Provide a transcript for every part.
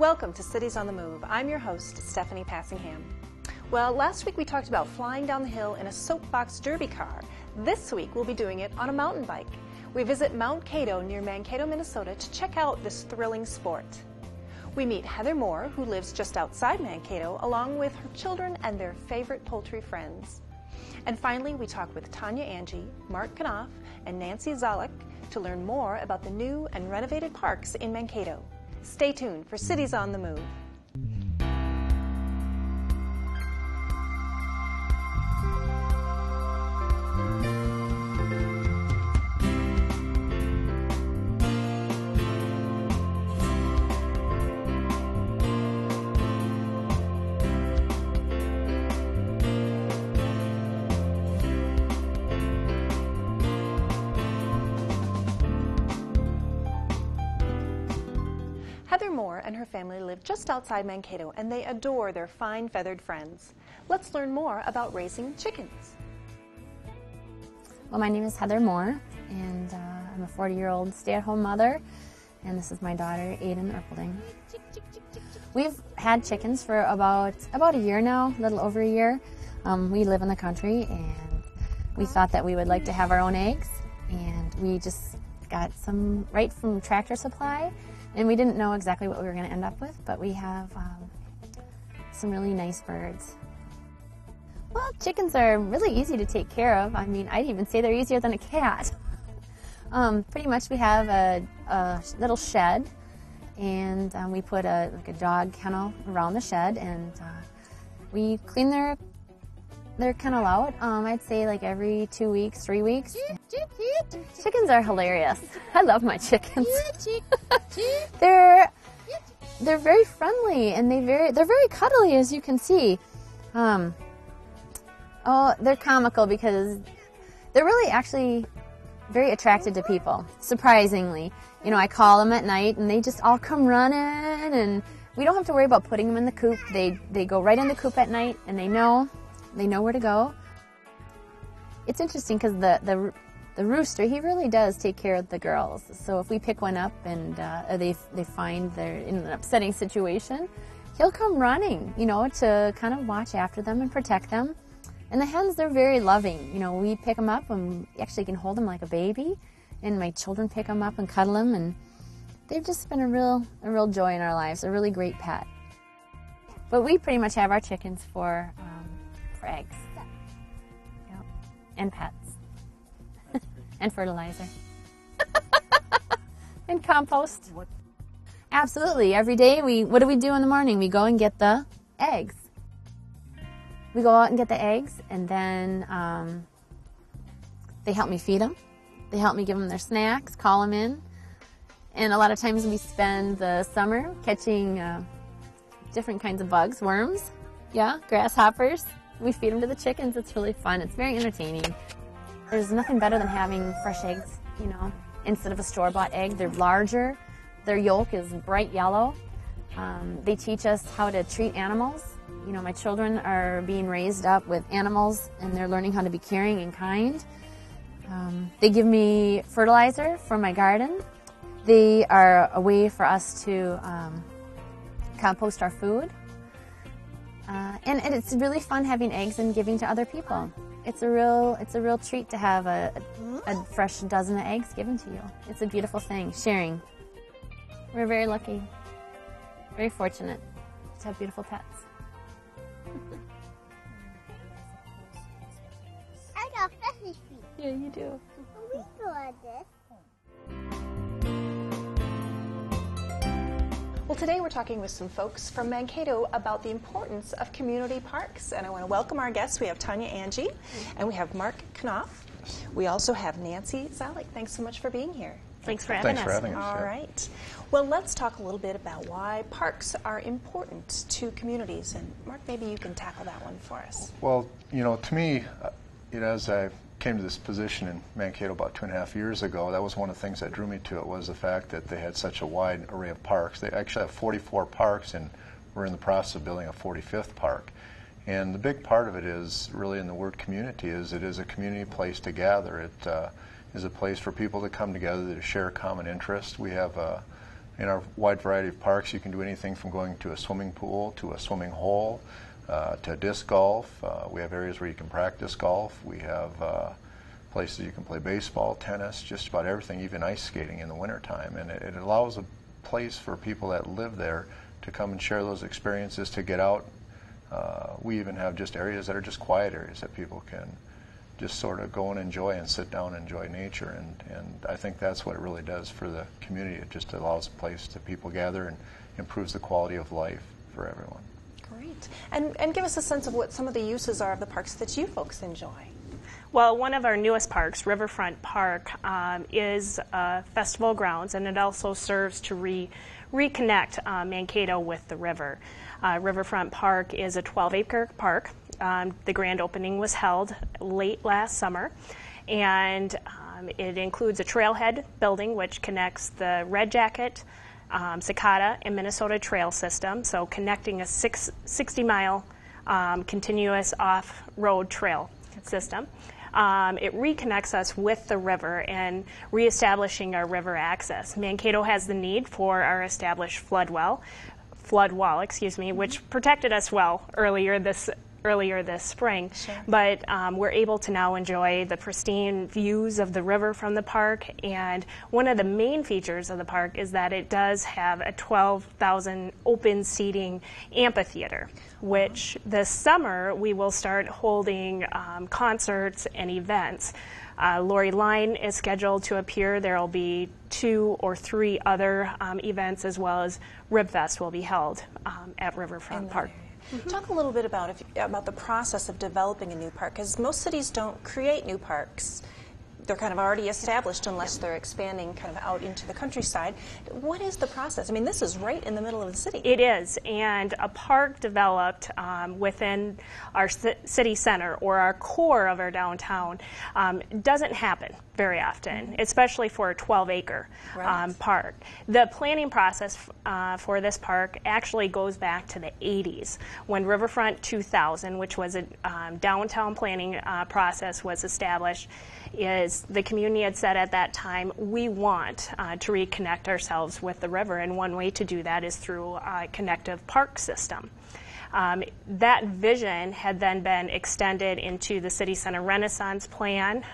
Welcome to Cities on the Move. I'm your host, Stephanie Passingham. Well, last week we talked about flying down the hill in a soapbox derby car. This week we'll be doing it on a mountain bike. We visit Mankato near Mankato, Minnesota to check out this thrilling sport. We meet Heather Moore, who lives just outside Mankato, along with her children and their favorite poultry friends. And finally, we talk with Tanya Angie, Mark Knopf, and Nancy Zalek to learn more about the new and renovated parks in Mankato. Stay tuned for Cities on the Move. Heather Moore and her family live just outside Mankato, and they adore their fine feathered friends. Let's learn more about raising chickens. Well, my name is Heather Moore, and I'm a 40-year-old stay-at-home mother, and this is my daughter, Aiden Erpelding. We've had chickens for about a year now, a little over a year. We live in the country, and we thought that we would like to have our own eggs, and we just got some right from Tractor Supply. And we didn't know exactly what we were going to end up with, but we have some really nice birds. Well, chickens are really easy to take care of. I mean, I'd even say they're easier than a cat. Pretty much we have a little shed, and we put a dog kennel around the shed, and we clean their kennel out, I'd say like every 2 weeks, 3 weeks. Chickens are hilarious. I love my chickens. They're very friendly, and they're very cuddly, as you can see. They're comical because they're really actually very attracted to people, surprisingly. You know, I call them at night, and they just all come running, and we don't have to worry about putting them in the coop. They go right in the coop at night, and they know where to go. It's interesting because the rooster, he really does take care of the girls. So if we pick one up and they find they're in an upsetting situation, he'll come running, you know, to kind of watch after them and protect them. And the hens, they're very loving. You know, we pick them up and we actually can hold them like a baby. And my children pick them up and cuddle them, and they've just been a real joy in our lives, a really great pet. But we pretty much have our chickens for eggs, yep, and pets, and fertilizer, and compost. Absolutely, every day what do we do in the morning? We go and get the eggs. We go out and get the eggs, and then they help me feed them. They help me give them their snacks, call them in, and a lot of times we spend the summer catching different kinds of bugs, worms, yeah, grasshoppers. We feed them to the chickens. It's really fun. It's very entertaining. There's nothing better than having fresh eggs, you know, instead of a store-bought egg. They're larger. Their yolk is bright yellow. They teach us how to treat animals. You know, my children are being raised up with animals, and they're learning how to be caring and kind. They give me fertilizer for my garden. They are a way for us to compost our food. And it's really fun having eggs and giving to other people. It's a real treat to have a fresh dozen of eggs given to you. It's a beautiful thing, sharing. We're very lucky, very fortunate to have beautiful pets. I got fishy feet. Yeah, you do. We saw this. Well, today we're talking with some folks from Mankato about the importance of community parks. And I want to welcome our guests. We have Tanya Angie, and we have Mark Knopf. We also have Nancy Zalek. Thanks so much for being here. Thanks for having us. All right. Well, let's talk a little bit about why parks are important to communities. And Mark, maybe you can tackle that one for us. Well, you know, to me, as I came to this position in Mankato about 2.5 years ago, that was one of the things that drew me to it, was the fact that they had such a wide array of parks. They actually have 44 parks, and we're in the process of building a 45th park. And the big part of it is really in the word community, is it is a community place to gather. It is a place for people to come together to share common interests. We have in our wide variety of parks, you can do anything from going to a swimming pool to a swimming hole to disc golf. We have areas where you can practice golf. We have places you can play baseball, tennis, just about everything, even ice skating in the wintertime. And it allows a place for people that live there to come and share those experiences, to get out. We even have just areas that are just quiet areas that people can just sort of go and enjoy and sit down and enjoy nature. And I think that's what it really does for the community. It just allows a place that people gather and improves the quality of life for everyone. Great. And give us a sense of what some of the uses are of the parks that you folks enjoy. Well, one of our newest parks, Riverfront Park, is festival grounds, and it also serves to reconnect Mankato with the river. Riverfront Park is a 12-acre park. The grand opening was held late last summer, and it includes a trailhead building which connects the Red Jacket, Cicada, and Minnesota Trail system, so connecting a 60-mile continuous off-road trail system. It reconnects us with the river and reestablishing our river access. Mankato has the need for our established flood wall, which protected us well earlier this spring. Sure. But we're able to now enjoy the pristine views of the river from the park. And one of the main features of the park is that it does have a 12,000 open seating amphitheater, which this summer we will start holding concerts and events. Lori Line is scheduled to appear. There will be 2 or 3 other events, as well as Ribfest will be held at Riverfront Park. Talk a little bit about the process of developing a new park, because most cities don't create new parks. They're kind of already established unless they're expanding kind of out into the countryside. What is the process? I mean, this is right in the middle of the city. It is, and a park developed within our city center or our core of our downtown doesn't happen very often, especially for a 12-acre park. The planning process for this park actually goes back to the 80s when Riverfront 2000, which was a downtown planning process, was established. The community had said at that time, we want to reconnect ourselves with the river, and one way to do that is through a connective park system. That vision had then been extended into the City Center Renaissance Plan,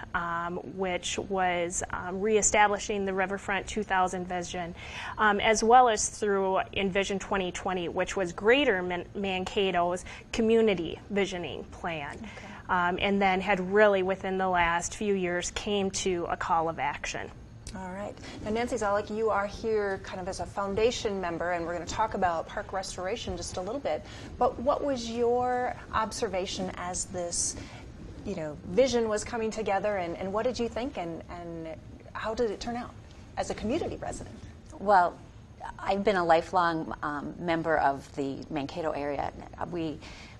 which was reestablishing the Riverfront 2000 vision, as well as through Envision 2020, which was Greater Mankato's community visioning plan. Okay. And then had really, within the last few years, came to a call of action. All right. Now, Nancy Zollick, you are here kind of as a foundation member, and we're going to talk about park restoration just a little bit. But what was your observation as this, vision was coming together, and what did you think, and how did it turn out as a community resident? Well, I've been a lifelong member of the Mankato area.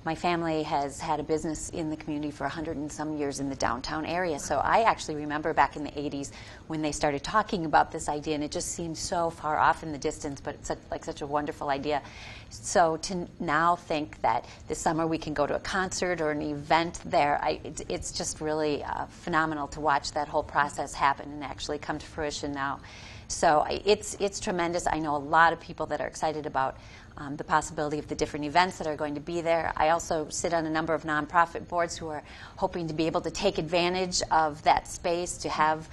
My family has had a business in the community for 100 and some years in the downtown area. So I actually remember back in the 80s when they started talking about this idea, and it just seemed so far off in the distance, but it's such a wonderful idea. So to now think that this summer we can go to a concert or an event there, it's just really phenomenal to watch that whole process happen and actually come to fruition now. So it's tremendous. I know a lot of people that are excited about the possibility of the different events that are going to be there. I also sit on a number of nonprofit boards who are hoping to be able to take advantage of that space to have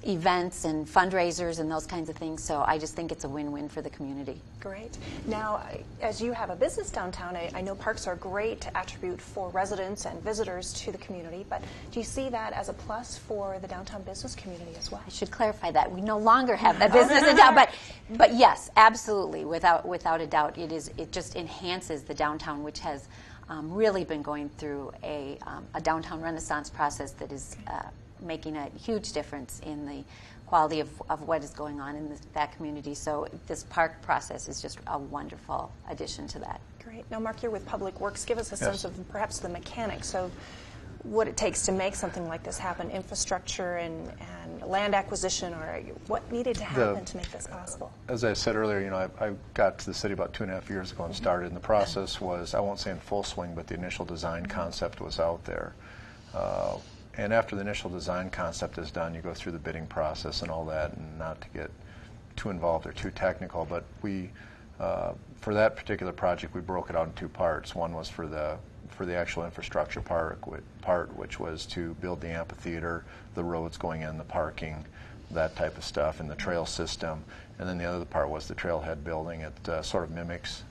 events and fundraisers and those kinds of things. So I just think it's a win-win for the community. Great. Now, as you have a business downtown, I know parks are a great attribute for residents and visitors to the community, but do you see that as a plus for the downtown business community as well? I should clarify that. We no longer have that business in town, but yes, absolutely, without a doubt, it just enhances the downtown, which has really been going through a downtown renaissance process that is making a huge difference in the quality of what is going on in that community. So this park process is just a wonderful addition to that. Great. Now, Mark, you're with Public Works. Give us a sense of perhaps the mechanics of what it takes to make something like this happen, infrastructure and land acquisition, or what needed to happen to make this possible. As I said earlier, I got to the city about 2.5 years ago and started, and the process was, I won't say in full swing, but the initial design concept was out there. And after the initial design concept is done, you go through the bidding process and all that, and not to get too involved or too technical, but we, for that particular project, we broke it out in two parts. One was for the actual infrastructure part, which was to build the amphitheater, the roads going in, the parking, that type of stuff, and the trail system. And then the other part was the trailhead building. It sort of mimics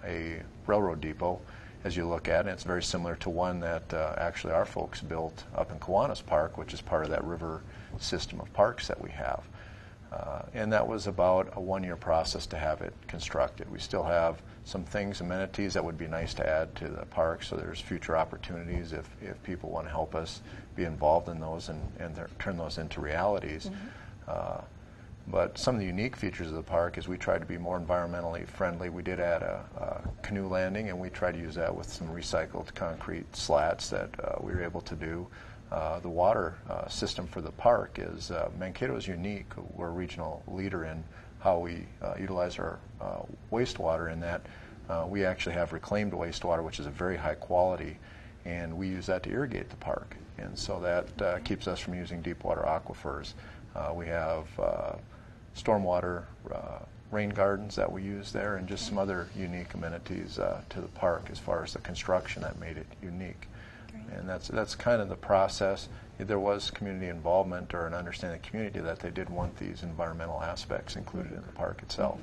a railroad depot as you look at it. It's very similar to one that actually our folks built up in Kiwanis Park, which is part of that river system of parks that we have. And that was about a one-year process to have it constructed. We still have some things, amenities that would be nice to add to the park, so there's future opportunities if people want to help us be involved in those and turn those into realities. But some of the unique features of the park is we tried to be more environmentally friendly. We did add a canoe landing, and we tried to use that with some recycled concrete slats that we were able to do. The water system for the park is, Mankato is unique. We're a regional leader in how we utilize our wastewater, in that we actually have reclaimed wastewater, which is a very high quality, and we use that to irrigate the park. And so that keeps us from using deep water aquifers. We have stormwater rain gardens that we use there, and just some other unique amenities to the park as far as the construction that made it unique. And that's kind of the process. There was community involvement or an understanding of the community that they did want these environmental aspects included in the park itself.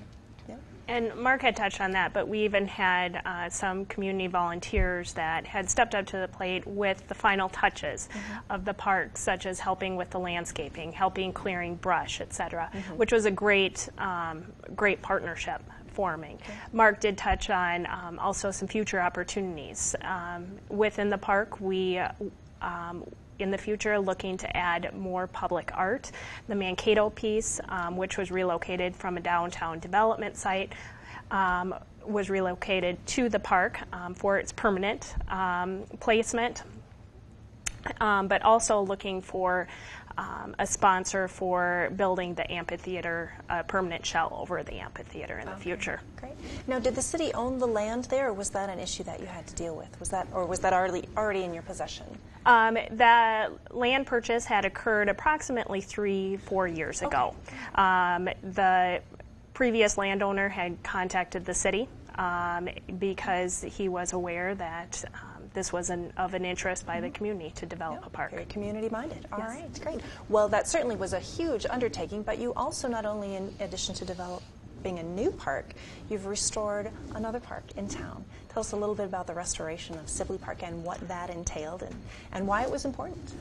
And Mark had touched on that, but we even had some community volunteers that had stepped up to the plate with the final touches of the park, such as helping with the landscaping, helping clearing brush, etc., which was a great partnership forming. Mark did touch on also some future opportunities. Within the park, we in the future looking to add more public art. The Mankato piece, which was relocated from a downtown development site, was relocated to the park for its permanent placement, but also looking for a sponsor for building the amphitheater, permanent shell over the amphitheater in the future. Great. Now, did the city own the land there, or was that an issue that you had to deal with? Was that already in your possession? The land purchase had occurred approximately 3-4 years ago. The previous landowner had contacted the city because he was aware that this was of an interest by the community to develop a park. Very community-minded. All right, great. Well, that certainly was a huge undertaking, but you also, not only in addition to developing a new park, you've restored another park in town. Tell us a little bit about the restoration of Sibley Park and what that entailed and why it was important.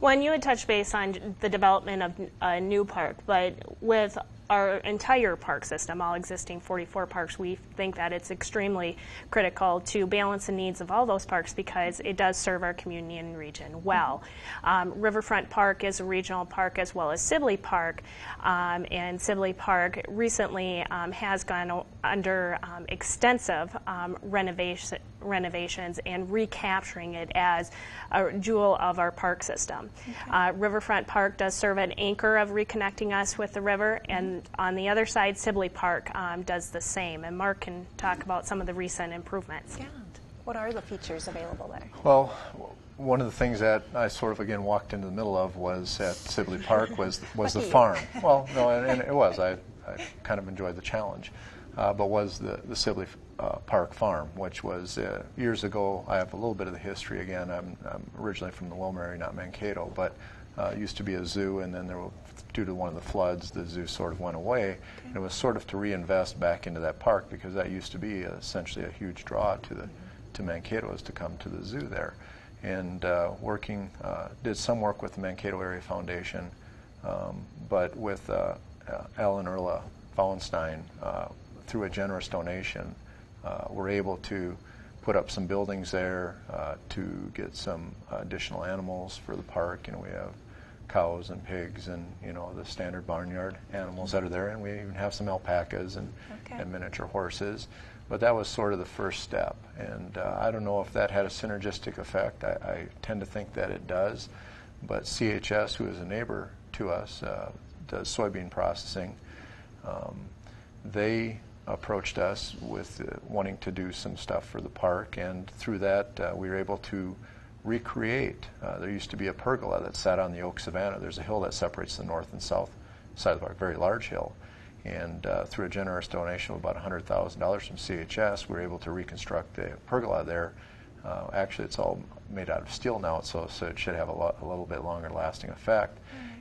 Well, and you had touched base on the development of a new park, but with our entire park system, all existing 44 parks, we think that it's extremely critical to balance the needs of all those parks because it does serve our community and region well. Riverfront Park is a regional park as well as Sibley Park, and Sibley Park recently has gone under extensive renovations and recapturing it as a jewel of our park system. Riverfront Park does serve an anchor of reconnecting us with the river, and on the other side, Sibley Park does the same. And Mark can talk about some of the recent improvements. Yeah. What are the features available there? Well, one of the things that I sort of again walked into the middle of was at Sibley Park was the farm. Well, no, and it was. I kind of enjoyed the challenge, but was the Sibley Park Farm, which was years ago. I have a little bit of the history again. I'm originally from the Loma area, not Mankato, but it used to be a zoo, and then due to one of the floods, the zoo sort of went away. And it was sort of to reinvest back into that park because that used to be essentially a huge draw to Mankato, is to come to the zoo there. And did some work with the Mankato Area Foundation, but with Al and Erla Fallenstein, through a generous donation, were able to put up some buildings there to get some additional animals for the park. We have cows and pigs and the standard barnyard animals that are there, and we even have some alpacas and miniature horses. But that was sort of the first step, and I don't know if that had a synergistic effect. I tend to think that it does, but CHS, who is a neighbor to us, does soybean processing. They approached us with wanting to do some stuff for the park, and through that we were able to recreate. There used to be a pergola that sat on the Oak Savanna. There's a hill that separates the north and south side of the park, very large hill, And through a generous donation of about $100,000 from CHS, we were able to reconstruct a pergola there. Actually, it's all made out of steel now, so it should have a little bit longer lasting effect.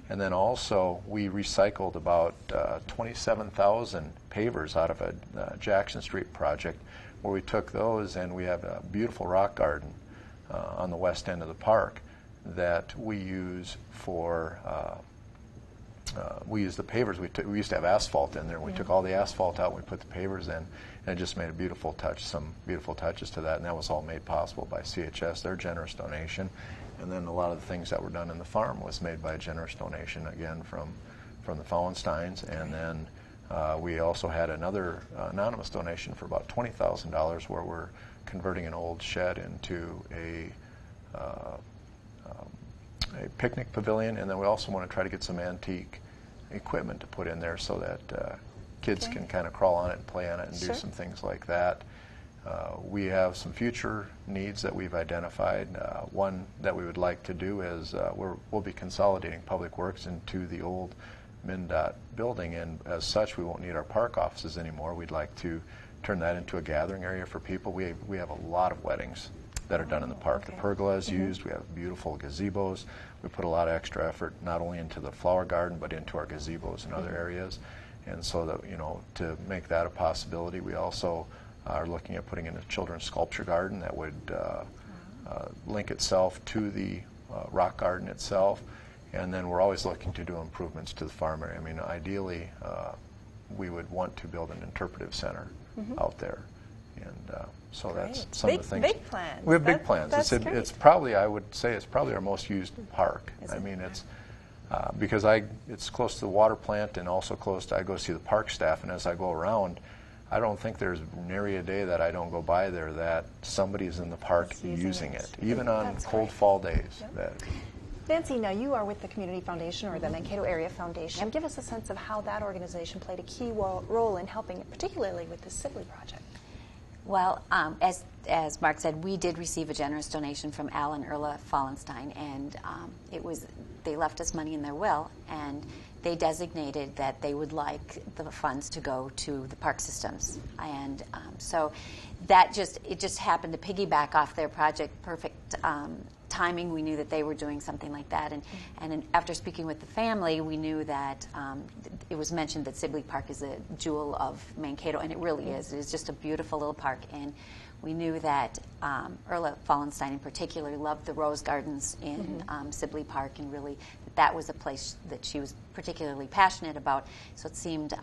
And then also, we recycled about 27,000 pavers out of a Jackson Street project, where we took those and we have a beautiful rock garden on the west end of the park that we use for, we use the pavers. We used to have asphalt in there. We took all the asphalt out and we put the pavers in, and it just made a beautiful touch, some beautiful touches to that, and that was all made possible by CHS, their generous donation. And then a lot of the things that were done in the farm was made by a generous donation, again, from the Fallensteins. And then we also had another anonymous donation for about $20,000, where we're converting an old shed into a picnic pavilion, and then we also want to try to get some antique equipment to put in there so that kids can kind of crawl on it and play on it and do some things like that. We have some future needs that we've identified. One that we would like to do is we'll be consolidating Public Works into the old MnDOT building, and as such we won't need our park offices anymore. We'd like to turn that into a gathering area for people. We have a lot of weddings that are done in the park. The pergola is used. We have beautiful gazebos. We put a lot of extra effort not only into the flower garden but into our gazebos and other areas. And so that, you know, to make that a possibility, we also are looking at putting in a children's sculpture garden that would link itself to the rock garden itself. And then we're always looking to do improvements to the farm area. I mean, ideally, we would want to build an interpretive center out there. And so that's some of the things. Big plans. We have big plans. It's probably, I would say, it's probably our most used park. I mean, it's because it's close to the water plant and also close to, I go see the park staff, and as I go around, I don't think there's nary a day that I don't go by there that somebody's in the park using it, even on cold fall days. That, Nancy, now you are with the Community Foundation, or the Mankato Area Foundation. Give us a sense of how that organization played a key role in helping, particularly with the Sibley project. Well, as Mark said, we did receive a generous donation from Al and Erla Fallenstein, and they left us money in their will, and they designated that they would like the funds to go to the park systems, and so that just happened to piggyback off their project. Perfect timing. We knew that they were doing something like that, and after speaking with the family, we knew that it was mentioned that Sibley Park is a jewel of Mankato, and it really is. It is just a beautiful little park, and we knew that Erla Fallenstein in particular loved the rose gardens in Sibley Park, and really that was a place that she was particularly passionate about, so it seemed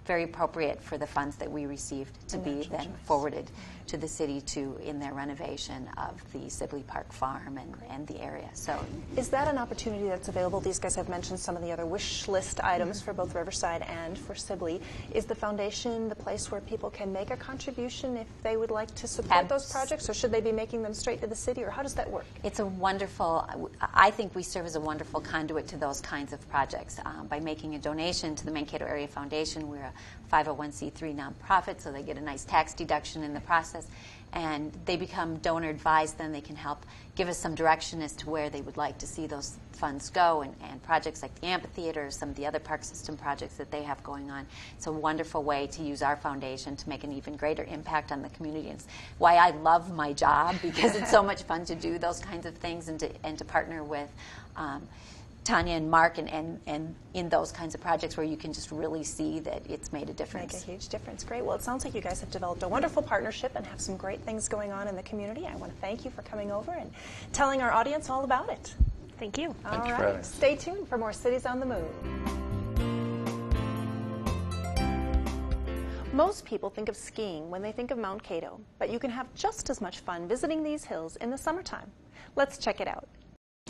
very appropriate for the funds that we received to be then forwarded to the city in their renovation of the Sibley Park farm and the area. So, is that an opportunity that's available? These guys have mentioned some of the other wish list items for both Riverside and for Sibley. Is the foundation the place where people can make a contribution if they would like to support those projects, or should they be making them straight to the city, or how does that work? It's a wonderful, I think we serve as a wonderful conduit to those kinds of projects. By making a donation to the Mankato Area Foundation, we're a 501c3 nonprofit, so they get a nice tax deduction in the process, and they become donor advised. Then they can help give us some direction as to where they would like to see those funds go, and projects like the amphitheater, some of the other park system projects that they have going on. It's a wonderful way to use our foundation to make an even greater impact on the community. It's why I love my job, because it's so much fun to do those kinds of things and to partner with Tanya and Mark and in those kinds of projects where you can just really see that it's made a difference. Make a huge difference. Great. Well, it sounds like you guys have developed a wonderful partnership and have some great things going on in the community. I want to thank you for coming over and telling our audience all about it. Thank you. Thank you for having us. Stay tuned for more Cities on the Move. Most people think of skiing when they think of Mount Cato, but you can have just as much fun visiting these hills in the summertime. Let's check it out.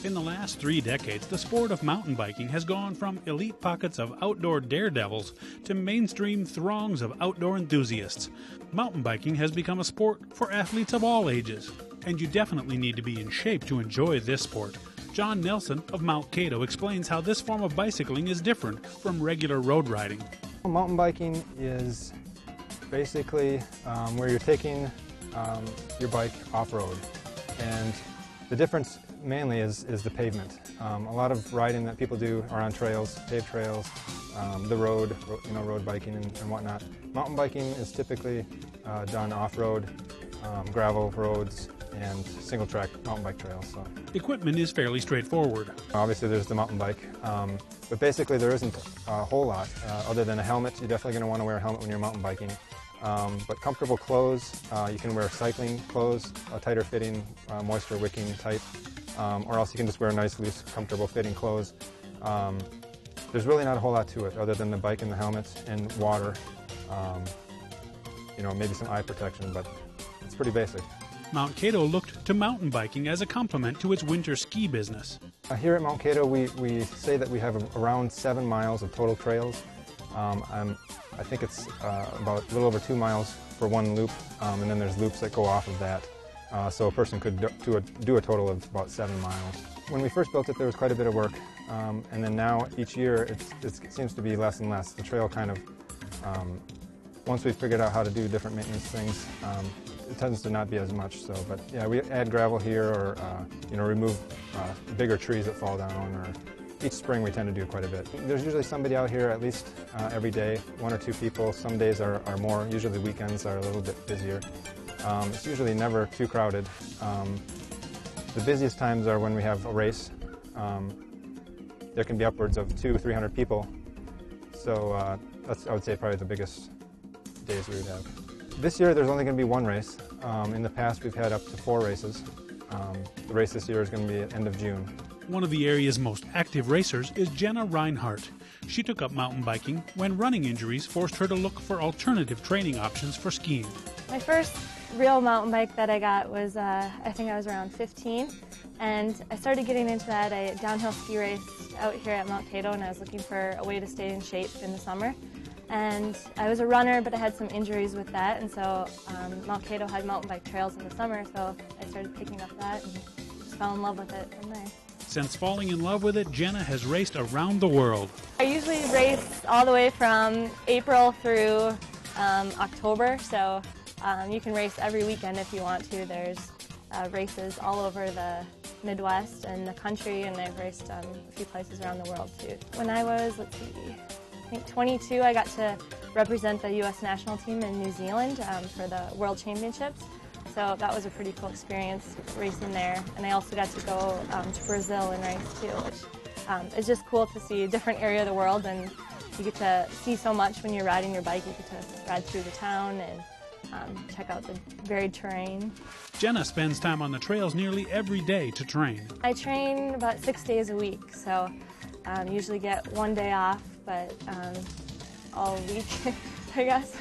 In the last 3 decades, the sport of mountain biking has gone from elite pockets of outdoor daredevils to mainstream throngs of outdoor enthusiasts. Mountain biking has become a sport for athletes of all ages, and you definitely need to be in shape to enjoy this sport. John Nelson of Mount Cato explains how this form of bicycling is different from regular road riding. Mountain biking is basically where you're taking your bike off-road, and the difference mainly is the pavement. A lot of riding that people do are on trails, paved trails, the road, road biking and whatnot. Mountain biking is typically done off-road, gravel roads, and single-track mountain bike trails. So. Equipment is fairly straightforward. Obviously there's the mountain bike, but basically there isn't a whole lot other than a helmet. You're definitely going to want to wear a helmet when you're mountain biking. But comfortable clothes, you can wear cycling clothes, a tighter fitting, moisture wicking type, or else you can just wear nice, loose, comfortable fitting clothes. There's really not a whole lot to it other than the bike and the helmet and water, maybe some eye protection, but it's pretty basic. Mankato looked to mountain biking as a complement to its winter ski business. Here at Mankato, we say that we have around 7 miles of total trails. I think it's about a little over 2 miles for one loop, and then there's loops that go off of that. So a person could do a total of about 7 miles. When we first built it, there was quite a bit of work, and then now each year it seems to be less and less. The trail kind of, once we figured out how to do different maintenance things, it tends to not be as much. So, but yeah, we add gravel here, or remove bigger trees that fall down, or each spring we tend to do quite a bit. There's usually somebody out here at least every day, 1 or 2 people. Some days are more. Usually weekends are a little bit busier. It's usually never too crowded. The busiest times are when we have a race. There can be upwards of 200-300 people. So that's, I would say, probably the biggest days we would have. This year there's only going to be 1 race. In the past we've had up to 4 races. The race this year is going to be at the end of June. One of the area's most active racers is Jenna Reinhardt. She took up mountain biking when running injuries forced her to look for alternative training options for skiing. My first real mountain bike that I got was, I think I was around 15, and I started getting into that. I downhill ski raced out here at Mankato, and I was looking for a way to stay in shape in the summer. And I was a runner, but I had some injuries with that, and so Mankato had mountain bike trails in the summer, so I started picking up that and just fell in love with it from there. Since falling in love with it, Jenna has raced around the world. I usually race all the way from April through October, so you can race every weekend if you want to. There's races all over the Midwest and the country, and I've raced a few places around the world too. When I was, I think 22, I got to represent the U.S. national team in New Zealand for the World Championships. So that was a pretty cool experience racing there. And I also got to go to Brazil and race too, which is just cool to see a different area of the world, and you get to see so much when you're riding your bike. You get to ride through the town and check out the varied terrain. Jenna spends time on the trails nearly every day to train. I train about 6 days a week, so usually get 1 day off, but all week, I guess.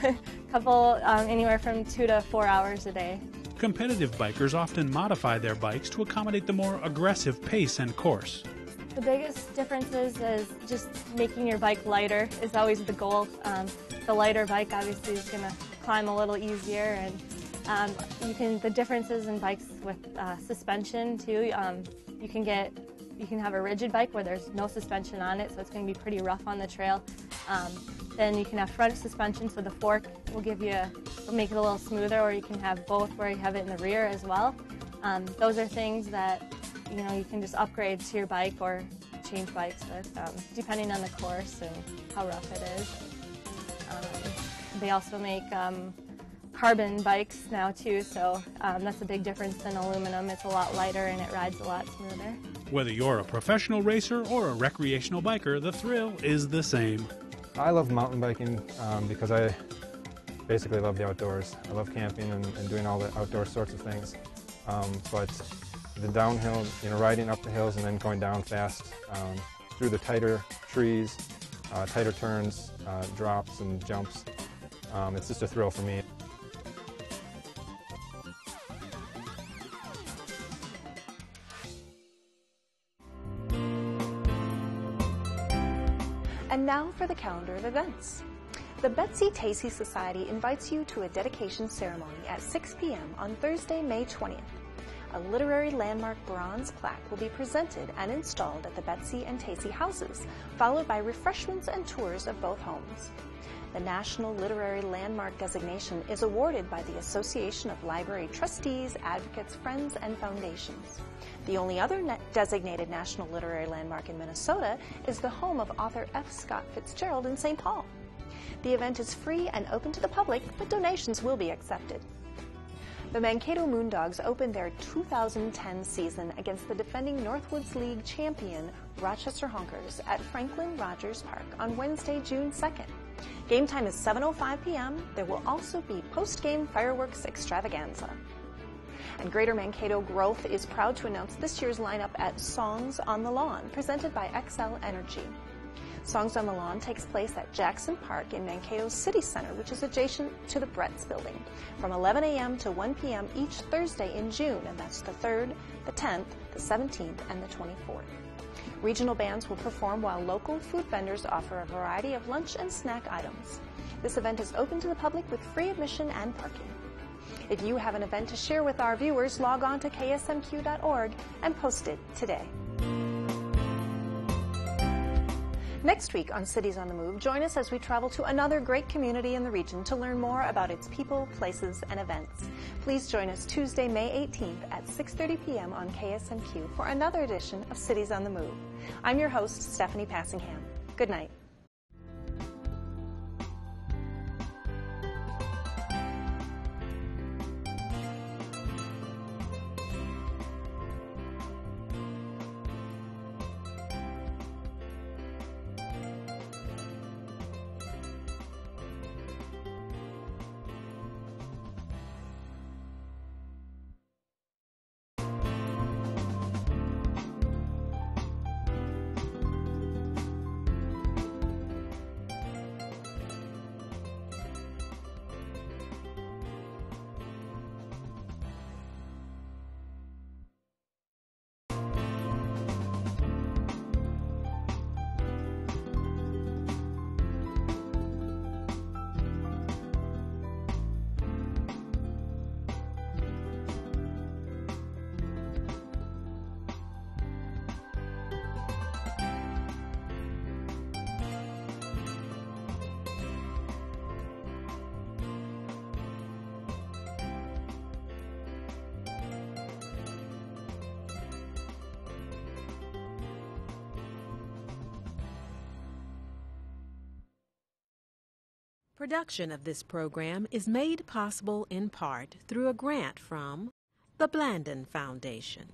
Couple, anywhere from 2 to 4 hours a day. Competitive bikers often modify their bikes to accommodate the more aggressive pace and course. The biggest differences is just making your bike lighter is always the goal. The lighter bike obviously is going to climb a little easier, and the differences in bikes with suspension too. You can have a rigid bike where there's no suspension on it, so it's going to be pretty rough on the trail. Then you can have front suspension, so the fork will make it a little smoother, or you can have both where you have it in the rear as well. Those are things that you can just upgrade to your bike or change bikes with, depending on the course and how rough it is. They also make carbon bikes now too, so that's a big difference than aluminum. It's a lot lighter and it rides a lot smoother. Whether you're a professional racer or a recreational biker, the thrill is the same. I love mountain biking because I basically love the outdoors. I love camping and doing all the outdoor sorts of things. But the downhill, riding up the hills and then going down fast through the tighter trees, tighter turns, drops and jumps, it's just a thrill for me. And now for the calendar of events. The Betsy Tacy Society invites you to a dedication ceremony at 6 p.m. on Thursday, May 20th. A literary landmark bronze plaque will be presented and installed at the Betsy and Tacy houses, followed by refreshments and tours of both homes. The National Literary Landmark designation is awarded by the Association of Library Trustees, Advocates, Friends, and Foundations. The only other designated National Literary Landmark in Minnesota is the home of author F. Scott Fitzgerald in St. Paul. The event is free and open to the public, but donations will be accepted. The Mankato Moondogs opened their 2010 season against the defending Northwoods League champion Rochester Honkers at Franklin Rogers Park on Wednesday, June 2nd. Game time is 7:05 p.m. There will also be post-game fireworks extravaganza. And Greater Mankato Growth is proud to announce this year's lineup at Songs on the Lawn, presented by XL Energy. Songs on the Lawn takes place at Jackson Park in Mankato's City Center, which is adjacent to the Brett's Building, from 11 a.m. to 1 p.m. each Thursday in June, and that's the 3rd, the 10th, the 17th, and the 24th. Regional bands will perform while local food vendors offer a variety of lunch and snack items. This event is open to the public with free admission and parking. If you have an event to share with our viewers, log on to ksmq.org and post it today. Next week on Cities on the Move, join us as we travel to another great community in the region to learn more about its people, places, and events. Please join us Tuesday, May 18th at 6:30 p.m. on KSMQ for another edition of Cities on the Move. I'm your host, Stephanie Passingham. Good night. Production of this program is made possible in part through a grant from the Blandon Foundation.